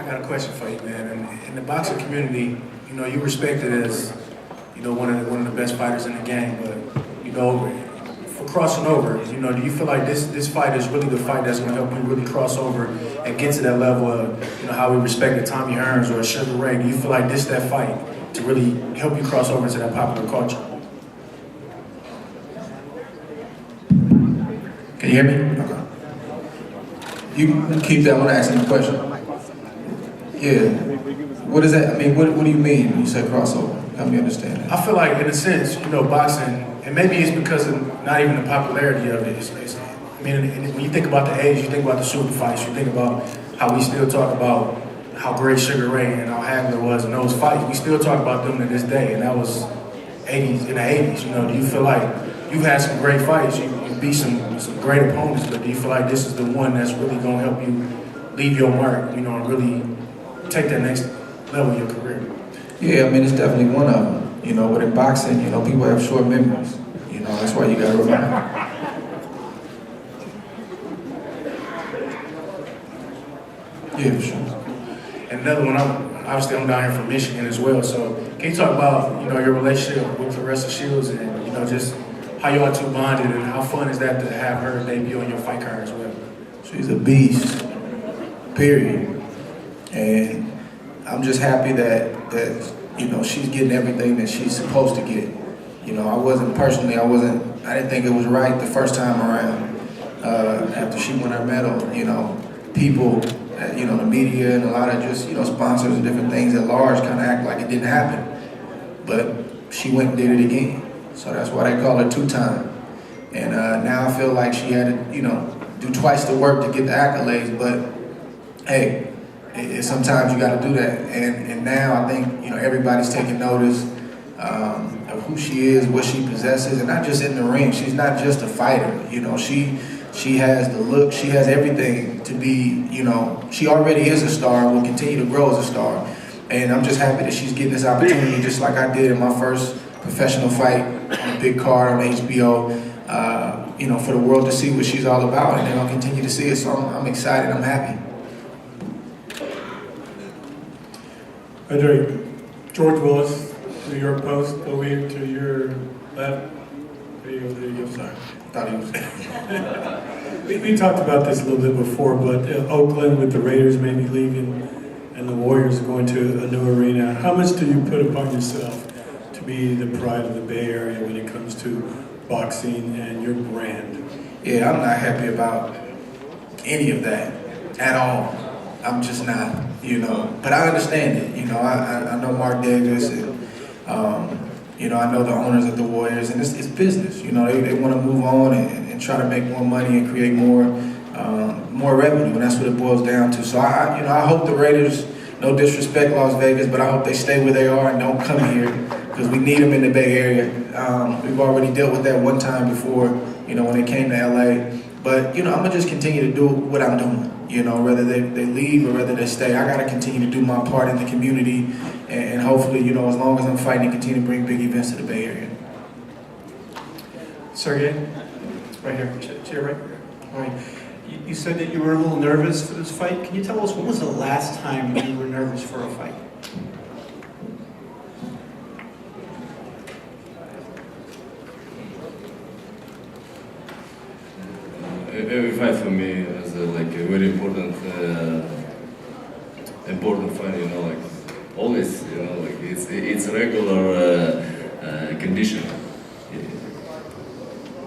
I got a question for you, man. In the boxing community, you know, you respected as, you know, one of the best fighters in the game. But, you know, for crossing over, you know, do you feel like this fight is really the fight that's going to help you really cross over and get to that level of, you know, how we respected Tommy Hearns or Sugar Ray? Do you feel like this that fight to really help you cross over into that popular culture? Can you hear me? Okay. You keep that one asking the question. Yeah. What is that? I mean, what do you mean when you say crossover? Help me understand that. I feel like, in a sense, you know, boxing, and maybe it's because of not even the popularity of it. I mean, when you think about the age, you think about the super fights, you think about how we still talk about how great Sugar Ray and how Hagler was in those fights. We still talk about them to this day, and that was in the 80s. You know, do you feel like you've had some great fights, you beat some great opponents, but do you feel like this is the one that's really going to help you leave your mark, you know, and really take that next level of your career? Yeah, I mean, it's definitely one of them. You know, but in boxing, you know, people have short memories. You know, that's why you got to remember. Yeah, sure. And another one, obviously I'm down here from Michigan as well, so can you talk about, you know, your relationship with Claressa Shields and, you know, just how you all two bonded and how fun is that to have her debut on your fight card as well? She's a beast, period. And I'm just happy that you know, she's getting everything that she's supposed to get. You know, I didn't think it was right the first time around. After she won her medal, you know, people, you know, the media and a lot of just, you know, sponsors and different things at large kind of act like it didn't happen. But she went and did it again. So that's why they call her two-time. And now I feel like she had to, you know, do twice the work to get the accolades, but hey, sometimes you got to do that. And now I think, you know, everybody's taking notice of who she is, what she possesses, and not just in the ring. She's not just a fighter. You know, she has the look, she has everything to be, you know, she already is a star, will continue to grow as a star. And I'm just happy that she's getting this opportunity just like I did in my first professional fight on a big card on HBO, you know, for the world to see what she's all about, and then I'll continue to see it, so I'm excited, I'm happy. Hi, Drake. George Willis, New York Post, over here to your left. Sorry. Thought he was We talked about this a little bit before, but Oakland with the Raiders maybe leaving and the Warriors going to a new arena, how much do you put upon yourself to be the pride of the Bay Area when it comes to boxing and your brand? Yeah, I'm not happy about any of that at all. I'm just not, you know. But I understand it. You know, I know Mark Davis, and you know, I know the owners of the Warriors, and it's business. You know, they want to move on and try to make more money and create more revenue, and that's what it boils down to. So I hope the Raiders, no disrespect Las Vegas, but I hope they stay where they are and don't come here, because we need them in the Bay Area. We've already dealt with that one time before, you know, when they came to LA. But, you know, I'm going to just continue to do what I'm doing. You know, whether they leave or whether they stay, I got to continue to do my part in the community. And hopefully, you know, as long as I'm fighting, continue to bring big events to the Bay Area. Sergey, right here, chair right here. All right. You said that you were a little nervous for this fight. Can you tell us when was the last time you were nervous for a fight? Every fight for me is like a very important fight. You know, like always. You know, like it's regular condition.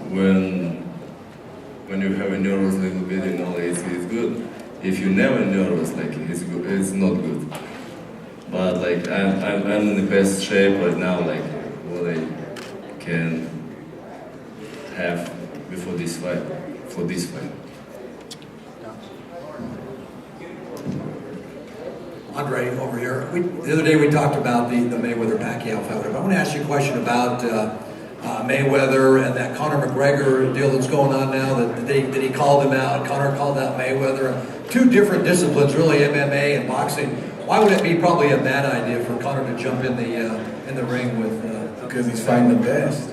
When you have a nervous little bit, you know, it's good. If you never nervous, like it's not good. But like I'm in the best shape right now, like what I can have before this fight. For this fight. Andre, over here. The other day we talked about the Mayweather-Pacquiao fight. I want to ask you a question about Mayweather and that Conor McGregor deal that's going on now. That he called him out. Conor called out Mayweather. Two different disciplines, really, MMA and boxing. Why would it be probably a bad idea for Conor to jump in the ring with? Because he's fighting the best.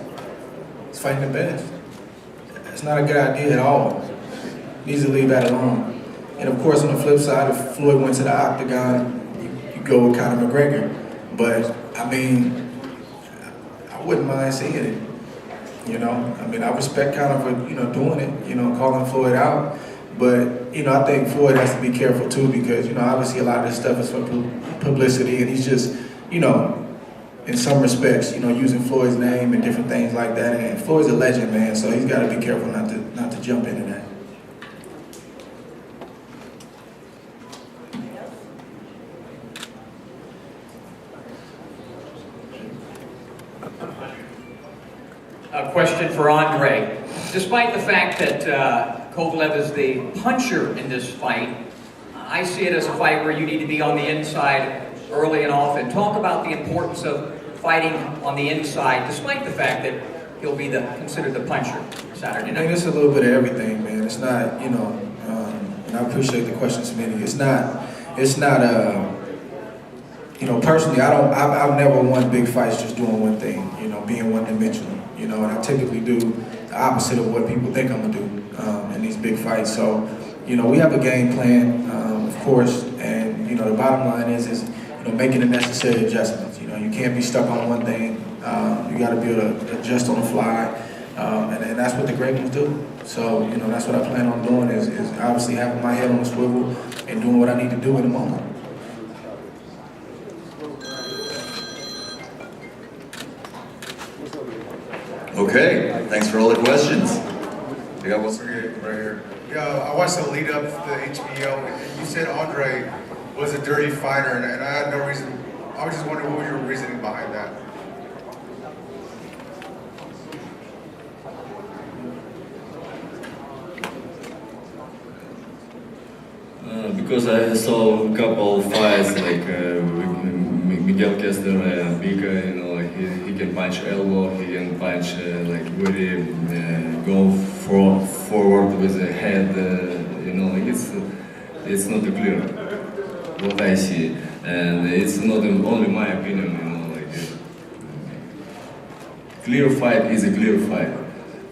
He's fighting the best. It's not a good idea at all. He needs to leave that alone. And of course, on the flip side, if Floyd went to the octagon, you go with Conor McGregor. But I mean, I wouldn't mind seeing it. You know, I mean, I respect Conor for doing it. Calling Floyd out. But I think Floyd has to be careful too, because obviously a lot of this stuff is for publicity, and he's just in some respects using Floyd's name and different things like that. And Floyd's a legend, man, so he's got to be careful not to jump into that. A question for Andre. Despite the fact that Kovalev is the puncher in this fight, I see it as a fight where you need to be on the inside early and often. Talk about the importance of fighting on the inside, despite the fact that he'll be considered the puncher Saturday night. I mean, it's a little bit of everything, man. It's not, and I appreciate the question, Smitty. It's not, personally, I've never won big fights just doing one thing, being one-dimensional, and I typically do the opposite of what people think I'm gonna do in these big fights. So, we have a game plan, of course, and, the bottom line is making the necessary adjustments. You can't be stuck on one thing. You gotta be able to adjust on the fly, and that's what the great ones do. So, that's what I plan on doing is obviously having my head on the swivel and doing what I need to do in the moment. Okay, thanks for all the questions. You got one? Sergey, right here. Yeah, I watched the lead up to the HBO, and you said Andre was a dirty fighter, and I had no reason. I was just wondering what was your reasoning behind that? Because I saw a couple of fights like Miguel Kessler and Bika, he can punch elbow, he can punch like very go forward with the head, it's not clear what I see, and it's not only my opinion, clear fight is a clear fight.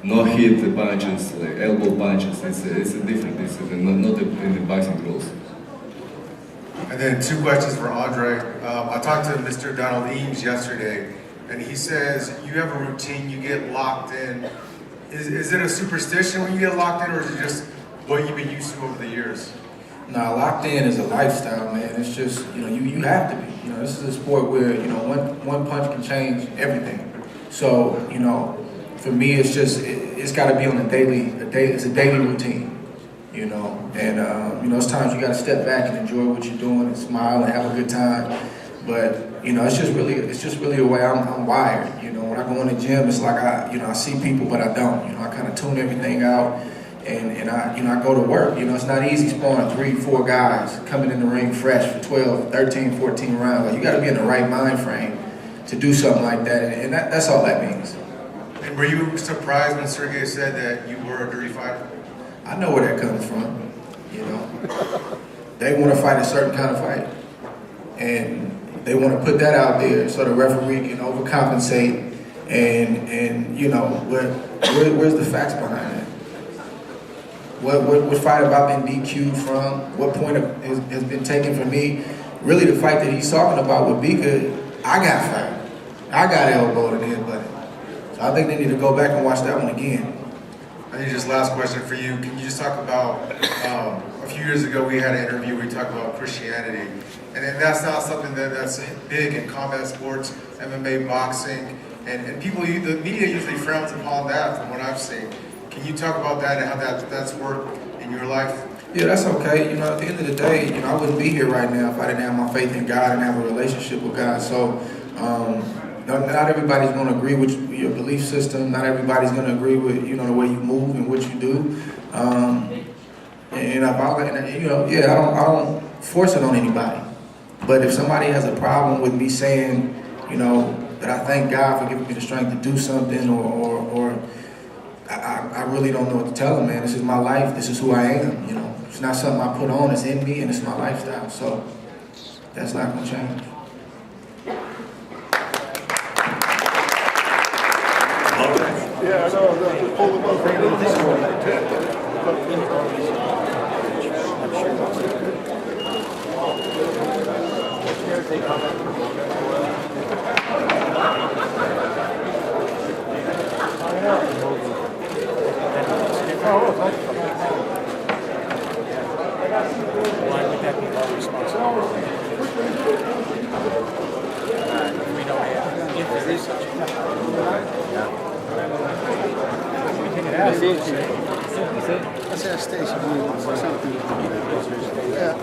No hit punches, like elbow punches, it's different, it's not in the boxing rules. And then two questions for Andre. I talked to Mr. Donald Eames yesterday, and he says you have a routine, you get locked in. Is it a superstition when you get locked in, or is it just what you've been used to over the years? Nah, locked in is a lifestyle, man. It's just, you have to be. This is a sport where, one punch can change everything. So, for me, it's just, it's got to be on it's a daily routine, and, it's times you got to step back and enjoy what you're doing and smile and have a good time. But, it's just really the way I'm wired. When I go in the gym, it's like I see people, but I don't. I kind of tune everything out, and I go to work. It's not easy sparring 3-4 guys coming in the ring fresh for 12, 13, 14 rounds. Like, you got to be in the right mind frame to do something like that, and that's all that means. And were you surprised when Sergey said that you were a dirty fighter? I know where that comes from, They want to fight a certain kind of fight, and they want to put that out there so the referee can overcompensate, and where's the facts behind that? What fight have I been DQ'd from? What point has been taken from me? Really, the fight that he's talking about with Bika, I got fired. I got elbowed and headbutted. So I think they need to go back and watch that one again. I think just last question for you. Can you just talk about, a few years ago we had an interview where we talked about Christianity. And that's not something that's big in combat sports, MMA, boxing, and people, the media usually frowns upon that from what I've seen. Can you talk about that and how that's worked in your life? Yeah, that's okay. At the end of the day, I wouldn't be here right now if I didn't have my faith in God and have a relationship with God. So, not everybody's going to agree with your belief system. Not everybody's going to agree with, the way you move and what you do. I don't force it on anybody. But if somebody has a problem with me saying, that I thank God for giving me the strength to do something, or I really don't know what to tell them, man. This is my life. This is who I am. It's not something I put on. It's in me, and it's my lifestyle. So that's not going to change. Yeah, I know. Just pull them up. Why would that be our responsibility? We don't have, if there is such a thing. That's our station. Yeah.